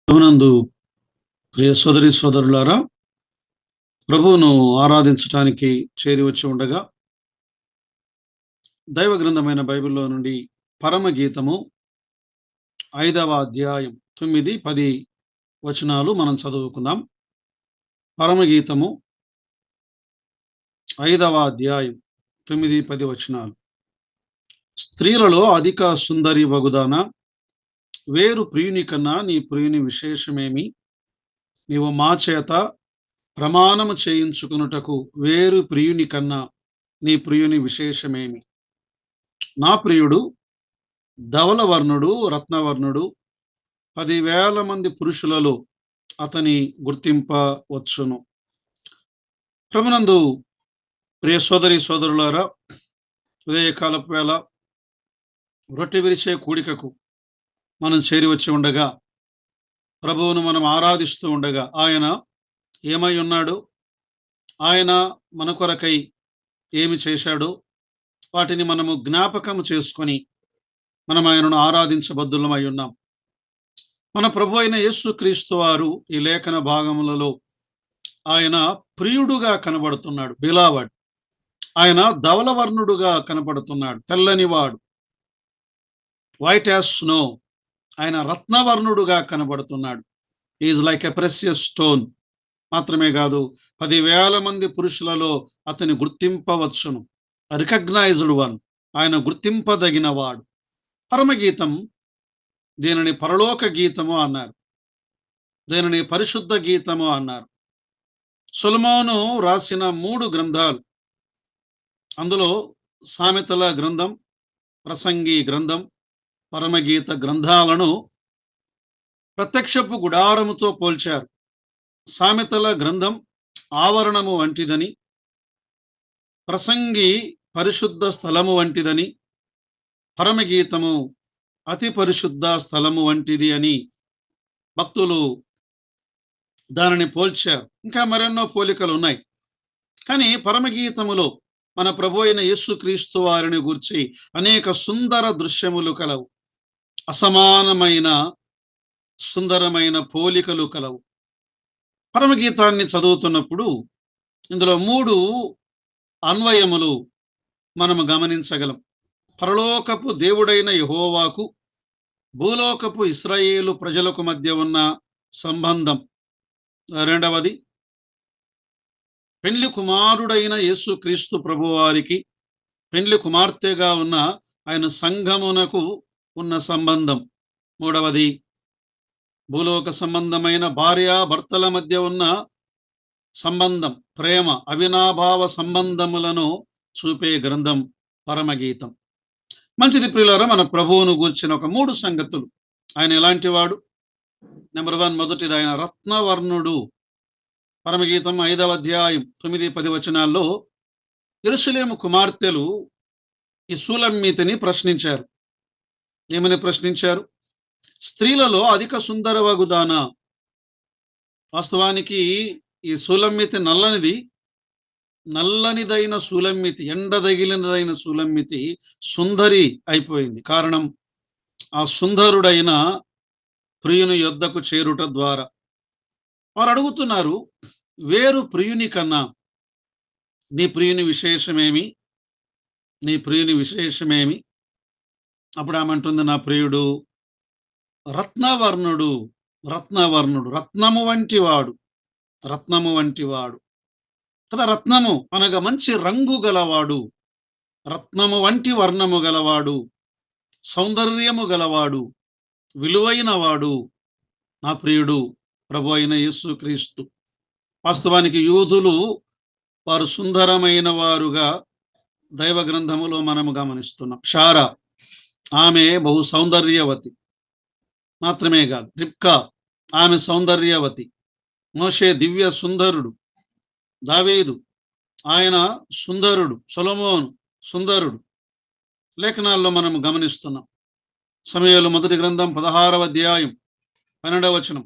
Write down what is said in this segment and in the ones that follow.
ప్రభునందు ప్రియ సోదరి సోదరులారా, ప్రభువును ఆరాధించటానికి చేరి వచ్చి ఉండగా దైవ గ్రంథమైన బైబిల్లో నుండి పరమగీతము 5వ అధ్యాయం 9, 10 వచనాలు మనం చదువుకుందాం. పరమగీతము 5వ అధ్యాయం 9, 10 వచనాలు. స్త్రీలలో అధిక సుందరి వగుదాన, వేరు ప్రియుని కన్నా నీ ప్రియుని విశేషమేమి? నీవు మా చేత ప్రమాణము చేయించుకున్నటకు వేరు ప్రియుని కన్నా నీ ప్రియుని విశేషమేమి? నా ప్రియుడు ధవలవర్ణుడు, రత్నవర్ణుడు, 10,000 మంది పురుషులలో అతని గుర్తింపవచ్చును. ప్రభునందు ప్రియ సోదరి సోదరులారా, ఉదయకాలపు వేళ రొట్టె విరిచే కూడికకు మనం చేరి వచ్చి ఉండగా, ప్రభువును మనం ఆరాధిస్తూ ఉండగా, ఆయన ఏమై ఉన్నాడు, ఆయన మన కొరకై ఏమి చేశాడో వాటిని మనము జ్ఞాపకం చేసుకొని మనం ఆయనను ఆరాధించబద్దులమై ఉన్నాం. మన ప్రభు అయిన యేసుక్రీస్తు వారు ఈ లేఖన భాగములలో ఆయన ప్రియుడుగా కనబడుతున్నాడు, బిలావడ్. ఆయన ధవలవర్ణుడుగా కనబడుతున్నాడు, తెల్లనివాడు, వైట్ యాజ్ స్నో. ఆయన రత్నవర్ణుడుగా కనబడుతున్నాడు. Is like a precious stone. మాత్రమే కాదు, 10,000 మంది పురుషులలో అతని గుర్తింపవచ్చును. Recognised one. ఆయన గుర్తింపదగిన వాడు. పరమగీతం, దీనిని పరలోక గీతము అన్నారు, దీనిని పరిశుద్ధ గీతము అన్నారు. సొలొమోను రాసిన 3 గ్రంథాలు, అందులో సామెతల గ్రంథం, ప్రసంగి గ్రంథం, పరమగీత గ్రంథాలను ప్రత్యక్షపు గుడారముతో పోల్చారు. సామెతల గ్రంథం ఆవరణము వంటిదని, ప్రసంగి పరిశుద్ధ స్థలము వంటిదని, పరమగీతము అతి పరిశుద్ధ స్థలము వంటిది అని భక్తులు దానిని పోల్చారు. ఇంకా మరెన్నో పోలికలు ఉన్నాయి. కానీ పరమగీతములో మన ప్రభు అయిన యేసుక్రీస్తు వారిని గూర్చి అనేక సుందర దృశ్యములు కలవు, అసమానమైన సుందరమైన పోలికలు కలవు. పరమగీతాన్ని చదువుతున్నప్పుడు ఇందులో 3 అన్వయములు మనము గమనించగలం. పరలోకపు దేవుడైన యెహోవాకు, భూలోకపు ఇశ్రాయేలు ప్రజలకు మధ్య ఉన్న సంబంధం. రెండవది, పెండ్లి కుమారుడైన యేసుక్రీస్తు ప్రభువారికి పెండ్లి కుమార్తెగా ఉన్న ఆయన సంఘమునకు ఉన్న సంబంధం. మూడవది, భూలోక సంబంధమైన భార్య భర్తల మధ్య ఉన్న సంబంధం, ప్రేమ, అవినాభావ సంబంధములను చూపే గ్రంథం పరమగీతం. మంచిది ప్రియులారా, మన ప్రభువును గూర్చిన ఒక 3 సంగతులు. ఆయన ఎలాంటి వాడు? నెంబర్ 1, మొదటిది, ఆయన రత్నవర్ణుడు. పరమగీతం 5వ అధ్యాయం 9, 10 వచనాల్లో యెరూషలేము కుమార్తెలు ఈ షూలమ్మీతిని ప్రశ్నించారు. ఏమని ప్రశ్నించారు? స్త్రీలలో అధిక సుందరవగుదానా. వాస్తవానికి ఈ షూలమ్మీతి నల్లనిదైన షూలమ్మీతి, ఎండదగిలినదైన షూలమ్మీతి సుందరి అయిపోయింది. కారణం, ఆ సుందరుడైన ప్రియుని యొద్దకు చేరుట ద్వారా. వారు అడుగుతున్నారు, వేరు ప్రియుని కన్నా నీ ప్రియుని విశేషమేమి? నీ ప్రియుని విశేషమేమి? అప్పుడు ఆమె అంటుంది, నా ప్రియుడు రత్నవర్ణుడు, రత్నవర్ణుడు, రత్నము వంటి వాడు, రత్నము వంటి వాడు కదా. రత్నము అనగా మంచి రంగు గలవాడు, రత్నము వంటి వర్ణము గలవాడు, సౌందర్యము గలవాడు, విలువైన వాడు నా ప్రియుడు ప్రభు అయిన యేసుక్రీస్తు. వాస్తవానికి యూదులు వారు సుందరమైన వారుగా దైవ గ్రంథములో మనము గమనిస్తున్నాం. షారా, ఆమె బహు సౌందర్యవతి. మాత్రమే కాదు, రిబ్కా, ఆమె సౌందర్యవతి. మోషే దివ్య సుందరుడు, దావీదు ఆయన సుందరుడు, సొలొమోను సుందరుడు. లేఖనాల్లో మనం గమనిస్తున్నాం. సమూయేలు మొదటి గ్రంథం 16వ అధ్యాయం 12వ వచనం,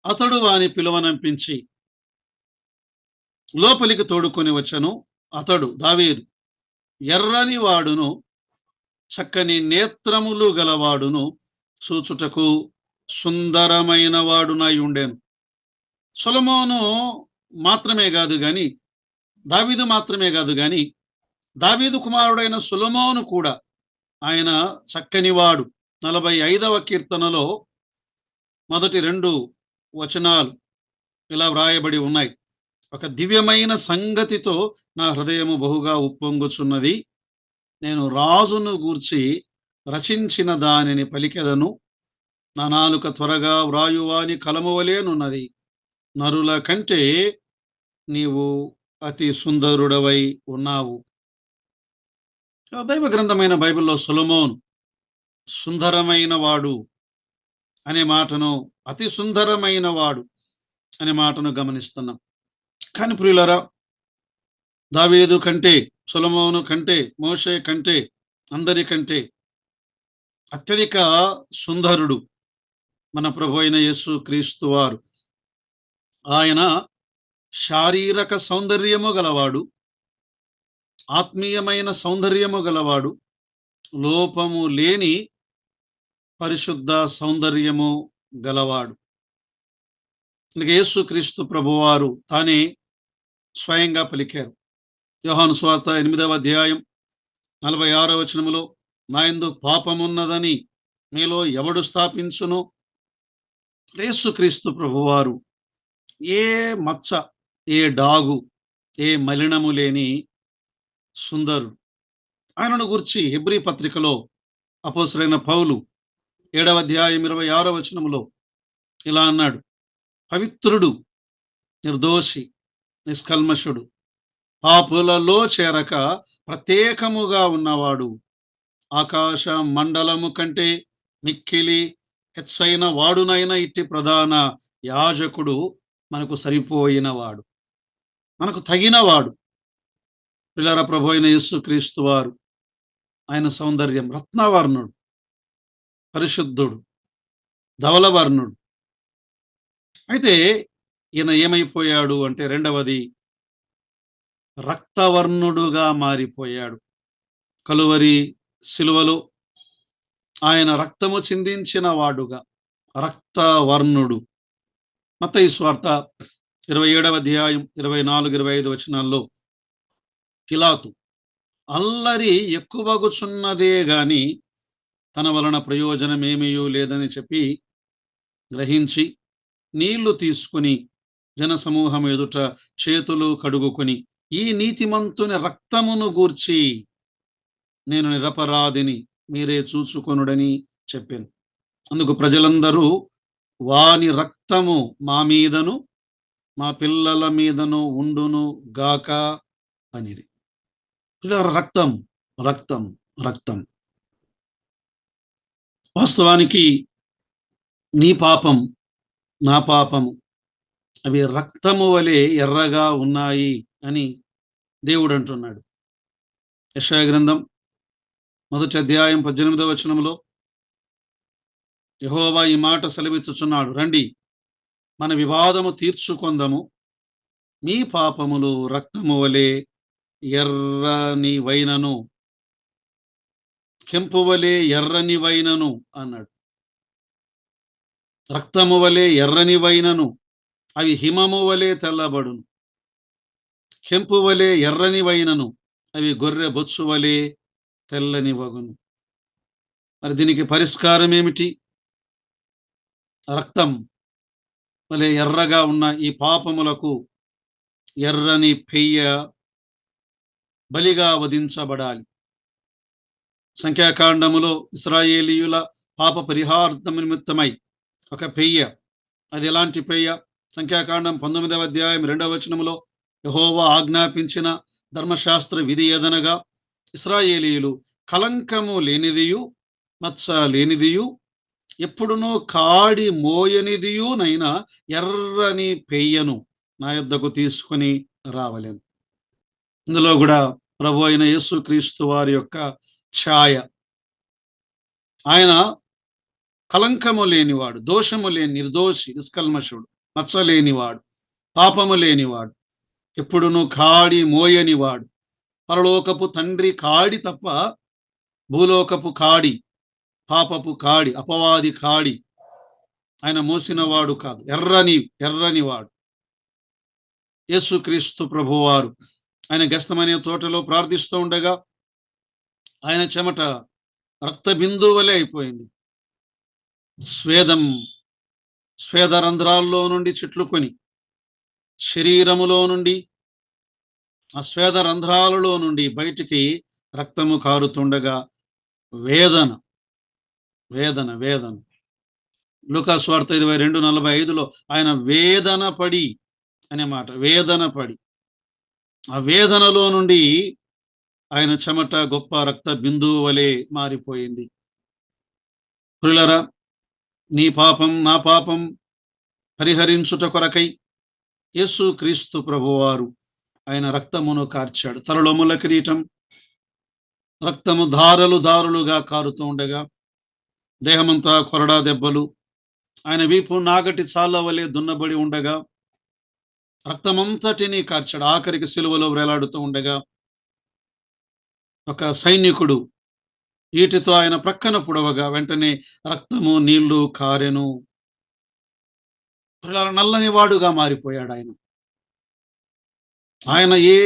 అతడు వాని పిలువనంపించి లోపలికి తోడుకొని వచ్చను. అతడు, దావీదు, ఎర్రని వాడును, చక్కని నేత్రములు గలవాడును, చూచుటకు సుందరమైన వాడునై ఉండెను. సొలొమోను మాత్రమే గాదు గాని, దావీదు మాత్రమే గాదు గాని, దావీదు కుమారుడైన సొలొమోను కూడా ఆయన చక్కనివాడు. 45వ కీర్తనలో మొదటి 2 వచనాలు ఇలా వ్రాయబడి ఉన్నాయి. ఒక దివ్యమైన సంగతితో నా హృదయము బహుగా ఉప్పొంగుచున్నది. నేను రాజును గూర్చి రచించిన దానిని పలికెదను. నా నాలుక త్వరగా వ్రాయువాని కలము వలెనున్నది. నరుల కంటే నీవు అతి సుందరుడవై ఉన్నావు. దైవ గ్రంథమైన బైబిల్‌లో సొలొమోను సుందరమైన వాడు అనే మాటను, అతి సుందరమైన వాడు అనే మాటను గమనిస్తున్నాం. కానీ ప్రియులారా, దావీదు కంటే, సొలొమోను కంటే, మోషే కంటే, అందరికంటే అత్యధిక సుందరుడు మన ప్రభు అయిన యేసు క్రీస్తు వారు. ఆయన శారీరక సౌందర్యము గలవాడు, ఆత్మీయమైన సౌందర్యము గలవాడు, లోపము లేని పరిశుద్ధ సౌందర్యము గలవాడు. అందుకే యేసుక్రీస్తు ప్రభువారు తానే స్వయంగా పలికారు. యోహాను సువార్త 8వ అధ్యాయం 46వ వచనములో, నా యందు పాపమున్నదని మీలో ఎవడు స్థాపించును? యేసుక్రీస్తు ప్రభువారు ఏ మచ్చ, ఏ డాగు, ఏ మలినము లేని సుందరుడు. ఆయనను గూర్చి హెబ్రీ పత్రికలో అపోస్తలుడైన పౌలు 7వ అధ్యాయం 26వ వచనములో ఇలా అన్నాడు, పవిత్రుడు, నిర్దోషి, నిష్కల్మషుడు, పాపులలో చేరక ప్రత్యేకముగా ఉన్నవాడు, ఆకాశ మండలము కంటే మిక్కిలి హెచ్చైన వాడునైన ఇట్టి ప్రధాన యాజకుడు మనకు సరిపోయినవాడు, మనకు తగినవాడు. పిల్లల ప్రభు అయిన యేసుక్రీస్తు వారు, ఆయన సౌందర్యం రత్నవర్ణుడు, పరిశుద్ధుడు, ధవలవర్ణుడు. అయితే ఈయన ఏమైపోయాడు అంటే, రెండవది రక్తవర్ణుడుగా మారిపోయాడు. కలువరి శిలువలో ఆయన రక్తము చిందించిన వాడుగా రక్తవర్ణుడు. మత్తయి సువార్త 27వ అధ్యాయం 24, 25 వచనాల్లో పిలాతు అల్లరి ఎక్కువగుచున్నదే గాని తన వలన ప్రయోజనమేమీ లేదని చెప్పి గ్రహించి నీళ్లు తీసుకుని జనసమూహం ఎదుట చేతులు కడుగుకొని, ఈ నీతిమంతుని రక్తమును గూర్చి నేను నిరపరాధిని, మీరే చూచుకొనుడని చెప్పాను. అందుకు ప్రజలందరూ వాని రక్తము మా మీదను మా పిల్లల మీదను ఉండును గాక అనిరి. రక్తం, రక్తం, రక్తం. వాస్తవానికి నీ పాపం, నా పాపము అవి రక్తము వలె ఎర్రగా ఉన్నాయి అని దేవుడు అంటున్నాడు. యెషయా గ్రంథం 1వ అధ్యాయం 18వ వచనంలో యెహోవా ఈ మాట సెలవిచ్చుచున్నాడు, రండి మన వివాదము తీర్చుకొందము, మీ పాపములు రక్తము వలె ఎర్రని వైనను, కెంపు వలె ఎర్రని వైనను అన్నాడు. రక్తము వలె ఎర్రని వైనను, అవి హిమము వలె తెల్లబడును. కెంపు వలె ఎర్రని వైనను, అవి గొర్రె బొచ్చు వలె తెల్లని వగును. మరి దీనికి పరిష్కారం ఏమిటి? రక్తం వలె ఎర్రగా ఉన్న ఈ పాపములకు ఎర్రని పెయ్య బలిగా వధించబడాలి. సంఖ్యాకాండములో ఇశ్రాయేలీయుల పాప పరిహార్థం నిమిత్తమై ఒక పెయ్య, అది ఎలాంటి పెయ్య? సంఖ్యాకాండం 19వ అధ్యాయం 2వ వచనములో యెహోవా ఆజ్ఞాపించిన ధర్మశాస్త్ర విధి ఏదనగా, ఇశ్రాయేలీయులు కలంకము లేనిదియు మచ్చ లేనిదియు ఎప్పుడునూ కాడి మోయనిదియునైనా ఎర్రని పెయ్యను నా యొద్దకు తీసుకొని రావలెను. ఇందులో కూడా ప్రభు అయిన యేసుక్రీస్తు వారి యొక్క ఛాయ. ఆయన కలంకము లేనివాడు, దోషము లేని, నిర్దోషి, నిష్కల్మషుడు, మచ్చ లేనివాడు, పాపము లేనివాడు, ఎప్పుడునూ కాడి మోయనివాడు. పరలోకపు తండ్రి కాడి తప్ప భూలోకపు కాడి, పాపపు కాడి, అపవాది కాడి ఆయన మోసినవాడు కాదు. ఎర్రని వాడు. యేసుక్రీస్తు ప్రభువారు ఆయన గెత్సేమనే తోటలో ప్రార్థిస్తూ ఉండగా ఆయన చెమట రక్త బిందువు వలె అయిపోయింది. స్వేదం స్వేద రంధ్రాల్లో నుండి చిట్లుకొని శరీరములో నుండి ఆ స్వేద రంధ్రాలలో నుండి బయటికి రక్తము కారుతుండగా వేదన, వేదన. లూకా సువార్త 22:45లో ఆయన వేదన పడి అనే మాట. వేదన పడి. ఆ వేదనలో నుండి ఆయన చెమట గొప్ప రక్త బిందువు వలె మారిపోయింది. ప్రియులారా, నీ పాపం, నా పాపం పరిహరించుట కొరకై యేసుక్రీస్తు ప్రభువారు ఆయన రక్తమును కార్చాడు. తలలో ముళ్ళ కిరీటం, రక్తము దారలుగా కారుతూ ఉండగా, దేహమంతా కొరడా దెబ్బలు, ఆయన వీపు నాగటి చాళ్ళ వలె దున్నబడి ఉండగా, రక్తమంతటినీ కార్చాడు. ఆఖరికి సిలువలో వేలాడుతూ ఉండగా, ఒక సైనికుడు ఈటెతో ఆయన ప్రక్కన పొడవగా వెంటనే రక్తము, నీళ్లు కారెను. నల్లని వాడుగా మారిపోయాడు ఆయన. ఆయన ఏ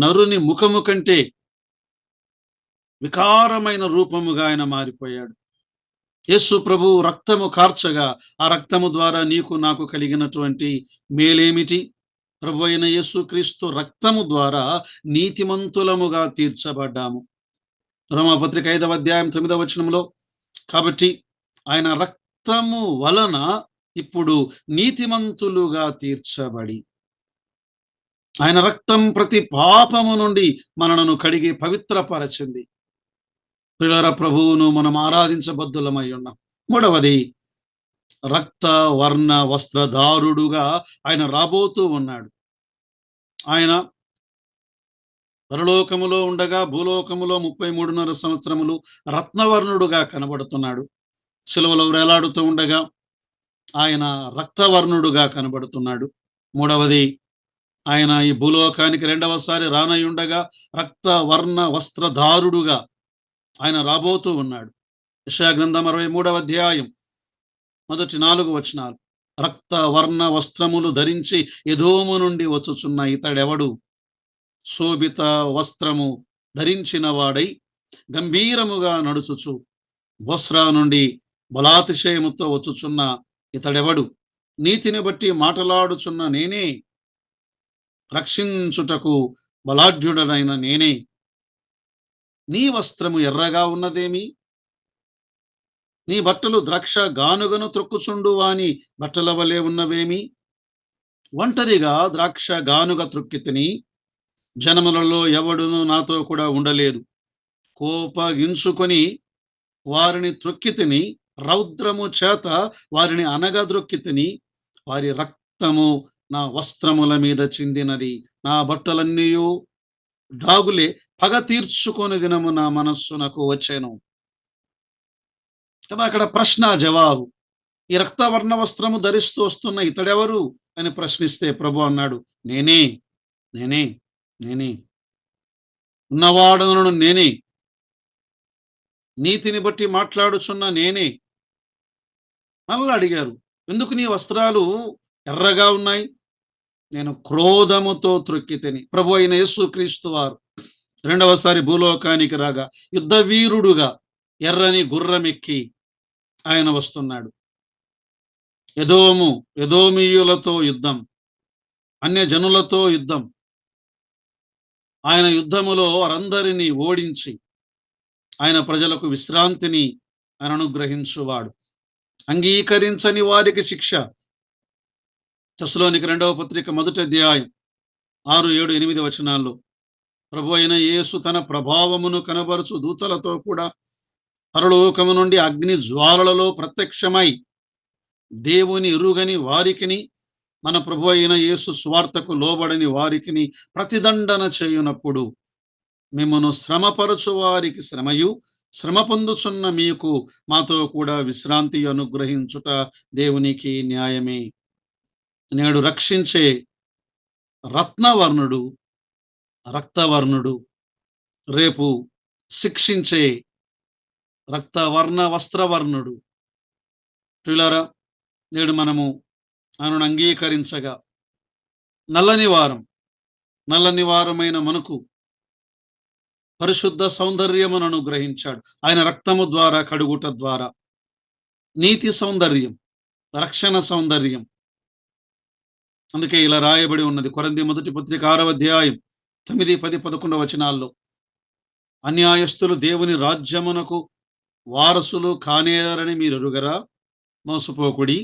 నరుని ముఖము కంటే వికారమైన రూపముగా ఆయన మారిపోయాడు. యేసు ప్రభు రక్తము కార్చగా, ఆ రక్తము ద్వారా నీకు నాకు కలిగినటువంటి మేలేమిటి? ప్రభు అయిన యేసుక్రీస్తు రక్తము ద్వారా నీతిమంతులముగా తీర్చబడ్డాము. రోమాపత్రిక 5వ అధ్యాయం 9వ వచనంలో, కాబట్టి ఆయన రక్తము వలన ఇప్పుడు నీతిమంతులుగా తీర్చబడి, ఆయన రక్తం ప్రతి పాపము నుండి మనలను కడిగి పవిత్రపరచింది. ప్రియులారా, ప్రభువును మనం ఆరాధించబద్దులమై ఉన్నాం. మూడవది, రక్త వర్ణ వస్త్రధారుడుగా ఆయన రాబోతూ ఉన్నాడు. ఆయన పరలోకములో ఉండగా భూలోకములో 33.5 సంవత్సరములు రత్నవర్ణుడుగా కనబడుతున్నాడు. సిలువలో వేలాడుతూ ఉండగా ఆయన రక్తవర్ణుడుగా కనబడుతున్నాడు. మూడవది, ఆయన ఈ భూలోకానికి రెండవసారి రానయుండగా రక్తవర్ణ వస్త్రధారుడుగా ఆయన రాబోతూ ఉన్నాడు. యెషయా గ్రంథం 63వ అధ్యాయం మొదటి 4 వచనాలు. రక్త వర్ణ వస్త్రములు ధరించి ఎదోము నుండి వచ్చుచున్న ఇతడెవడు? శోభిత వస్త్రము ధరించిన వాడై గంభీరముగా నడుచుచు బొస్రా నుండి బలాతిశయముతో వచ్చుచున్న ఇతడెవడు? నీతిని బట్టి మాటలాడుచున్న నేనే, రక్షించుటకు బలాఢ్యుడనైన నేనే. నీ వస్త్రము ఎర్రగా ఉన్నదేమి? నీ బట్టలు ద్రాక్ష గానుగను త్రొక్కుచుండు వాని బట్టల వలె ఉన్నవేమి? ఒంటరిగా ద్రాక్ష గానుగ త్రొక్కితిని, జనములలో ఎవడును నాతో కూడా ఉండలేదు. కోపగించుకొని వారిని త్రొక్కితిని, రౌద్రము చేత వారిని అనగద్రొక్కితిని. వారి రక్తము నా వస్త్రముల మీద చిందినది, నా బట్టలన్నీయు డాగులే. పగ తీర్చుకొని దినము నా మనస్సునకు వచ్చెను. కదా అక్కడ ప్రశ్న జవాబు. ఈ రక్తవర్ణ వస్త్రము ధరిస్తూ వస్తున్న ఇతడెవరు అని ప్రశ్నిస్తే ప్రభు అన్నాడు, నేనే, నేనే, నేనే. ఉన్నవాడను నేనే, నీతిని బట్టి మాట్లాడుచున్న నేనే. మళ్ళీ అడిగారు, ఎందుకు నీ వస్త్రాలు ఎర్రగా ఉన్నాయి? నేను క్రోధముతో త్రొక్కితిని. ప్రభు అయిన యేసుక్రీస్తు వారు రెండవసారి భూలోకానికి రాగా యుద్ధ వీరుడుగా ఎర్రని గుర్రమెక్కి ఆయన వస్తున్నాడు. ఎదోమీయులతో యుద్ధం, అన్య జనులతో యుద్ధం. ఆయన యుద్ధములో వారందరినీ ఓడించి ఆయన ప్రజలకు విశ్రాంతిని ఆయన అనుగ్రహించువాడు. అంగీకరించని వారికి శిక్ష. తెస్సలోనిక 2వ పత్రిక 1వ అధ్యాయం 6, 7, 8 వచనాల్లో ప్రభు అయిన యేసు తన ప్రభావమును కనబరుచు దూతలతో కూడా పరలోకము నుండి అగ్ని జ్వాలలలో ప్రత్యక్షమై దేవుని ఎరుగని వారికిని, మన ప్రభు అయిన యేసు స్వార్థకు లోబడని వారికిని ప్రతిదండన చేయునప్పుడు మిమ్మను శ్రమపరచు వారికి శ్రమయు, శ్రమ పొందుచున్న మీకు మాతో కూడా విశ్రాంతి అనుగ్రహించుట దేవునికి న్యాయమే. నేడు రక్షించే రత్నవర్ణుడు రక్తవర్ణుడు, రేపు శిక్షించే రక్తవర్ణ వస్త్రవర్ణుడు. ప్రియులారా, నేడు మనము ఆయనను అంగీకరించగా నల్లని వారం, నల్లని వారమైన మనకు పరిశుద్ధ సౌందర్యమును అనుగ్రహించాడు. ఆయన రక్తము ద్వారా కడుగుట ద్వారా నీతి సౌందర్యం, రక్షణ సౌందర్యం. అందుకే ఇలా రాయబడి ఉన్నది కొరింథీ మొదటి పత్రిక 6వ అధ్యాయం 9, 10, 11 వచనాల్లో, అన్యాయస్తులు దేవుని రాజ్యమునకు వారసులు కానేరని మీరెరుగరా? మోసపోకుడి.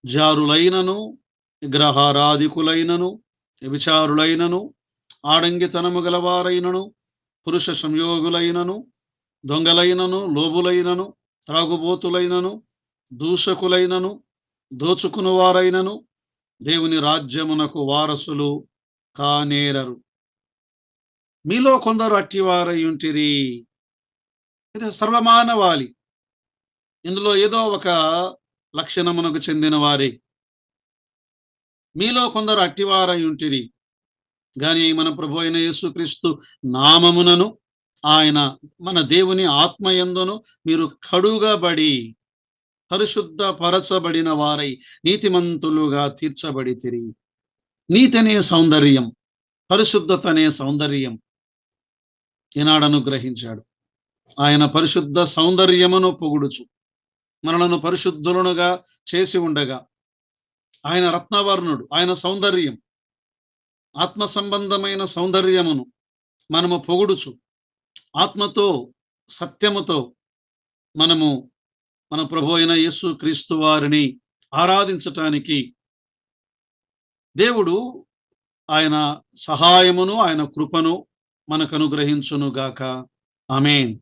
జారులైనను, విగ్రహారాధికులైనను, వ్యభిచారులైనను, ఆడంగితనము గలవారైనను, పురుష సంయోగులైనను, దొంగలైనను, లోబులైనను, త్రాగుబోతులైనను, దూషకులైనను, దోచుకునివారైనను దేవుని రాజ్యమునకు వారసులు కానేరరు. మీలో కొందరు అట్టివారై ఉంటిరి. ఇది సర్వమానవాళి. ఇందులో ఏదో ఒక లక్షణమునకు చెందిన వారే. మీలో కొందరు అట్టివారై ఉంటిరి. గాని మన ప్రభు అయిన యేసుక్రీస్తు నామమునను ఆయన మన దేవుని ఆత్మయందును మీరు కడుగబడి పరిశుద్ధ పరచబడిన వారై నీతిమంతులుగా తీర్చబడితిరి. నీతనే సౌందర్యం, పరిశుద్ధతనే సౌందర్యం ఈనాడు అనుగ్రహించాడు. ఆయన పరిశుద్ధ సౌందర్యమును పొగుడుచు మనలను పరిశుద్ధులనుగా చేసి ఉండగా, ఆయన రత్నవర్ణుడు, ఆయన సౌందర్యం, ఆత్మ సంబంధమైన సౌందర్యమును మనము పొగుడుచు ఆత్మతో సత్యముతో మనము మన ప్రభు అయిన యేసు క్రీస్తు వారిని ఆరాధించటానికి దేవుడు ఆయన సహాయమును, ఆయన కృపను మనకు అనుగ్రహించును గాక. ఆమేన్.